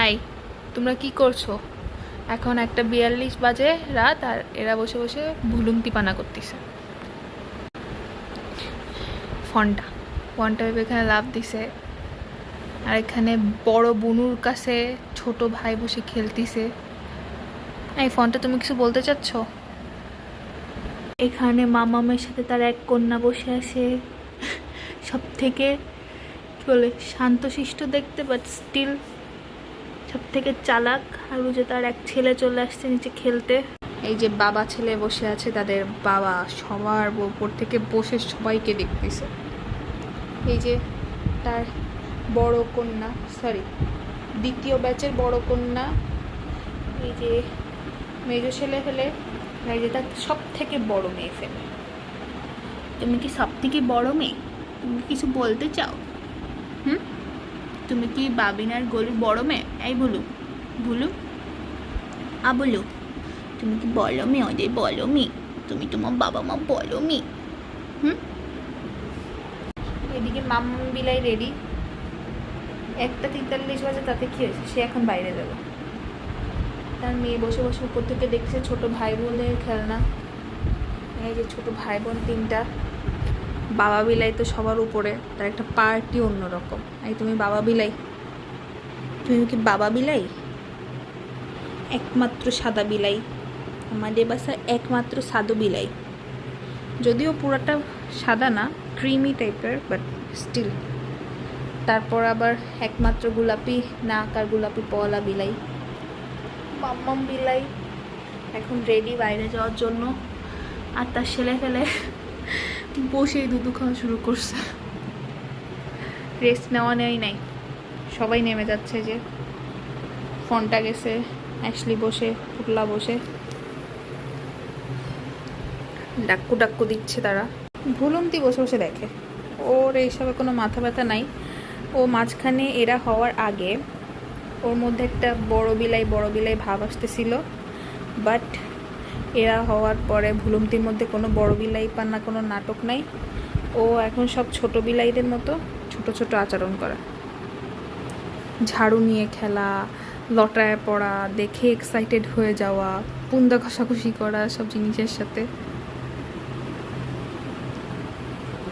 I, তোমরা কি করছো? এখন 1:42 বাজে রাত, আর এরা বসে বসে ভুলুমতি পানা করতেছে। ফোনটা ফোনটা এখানে লাভ দিছে, আর এখানে বড় বুনুর কাছে ছোট ভাই বসে খেলতিছে। এই ফোনটা, তুমি কিছু বলতে চাচ্ছ? এখানে মামামের সাথে তার এক কন্যা বসে আছে, সব থেকে কি বলে শান্তশিষ্ট দেখতে, বাট স্টিল সব থেকে চালাক। আর যে তার এক ছেলে চলে আসছে নিচে খেলতে। এই যে বাবা ছেলে বসে আছে, তাদের বাবা সবার উপর থেকে বসে সবাইকে দেখতেছে। এই যে তার বড় কন্যা, সরি দ্বিতীয় ব্যাচের বড় কন্যা, এই যে মেজো ছেলে ফেলে, এই যে তার সব থেকে বড় মেয়ে ফেলে। তুমি কি সব থেকে বড় মেয়ে? তুমি কিছু বলতে চাও? তুমি কি বাবিনার গলুর বড় মেয়ে? এই বলু বলু বলু, তুমি কি বলো মেয়ে? ওদের বলো মেয়ে? তুমি তোমার বাবা মা বলো মেয়ে? এদিকে মাম্মা বিলাই রেডি। 1:43 বাজে, তাতে কি হয়েছে? সে এখন বাইরে যাবে। তার মেয়ে বসে বসে উপর থেকে দেখছে ছোট ভাই বোনদের খেলনা। এই যে ছোট ভাই বোন 3টা। বাবা বিলাই তো সবার উপরে, তার একটা পার্টি অন্যরকম। এই তুমি বাবা বিলাই? তুমি কি বাবা বিলাই? একমাত্র সাদা বিলাই, আমাদের বাসার একমাত্র সাদা বিলাই। যদিও পুরোটা সাদা না, ক্রিমি টাইপের, বাট স্টিল। তারপর আবার একমাত্র গোলাপি নাক আর গোলাপি পলা বিলাই, মাম্মাম বিলাই। এখন রেডি বাইরে যাওয়ার জন্য। আর তার ছেলে ফেলে বসেই দুধু খাওয়া শুরু করছে। রেস্ট নেওয়া নেই নাই, সবাই নেমে যাচ্ছে। যে ফোনটা গেছে, অ্যাশলি বসে, পুটলা বসে ডাক্কু ডাক্কু দিচ্ছে তারা। ভুলন্তি বসে বসে দেখে, ওর এইসবে কোনো মাথা ব্যথা নাই। ও মাঝখানে এরা হওয়ার আগে ওর মধ্যে একটা বড় বিলাই ভাব আসতেছিল, বাট এরা হওয়ার পরে ভুলুমতির মধ্যে কোনো বড় বিলাই পান্না, কোনো নাটক নাই। ও এখন সব ছোট বিলাইদের মতো ছোট ছোট আচরণ করা, ঝাড়ু নিয়ে খেলা, লটায় পড়া, দেখে এক্সাইটেড হয়ে যাওয়া, পুন্দা ঘষাঘষি করা সব জিনিসের সাথে।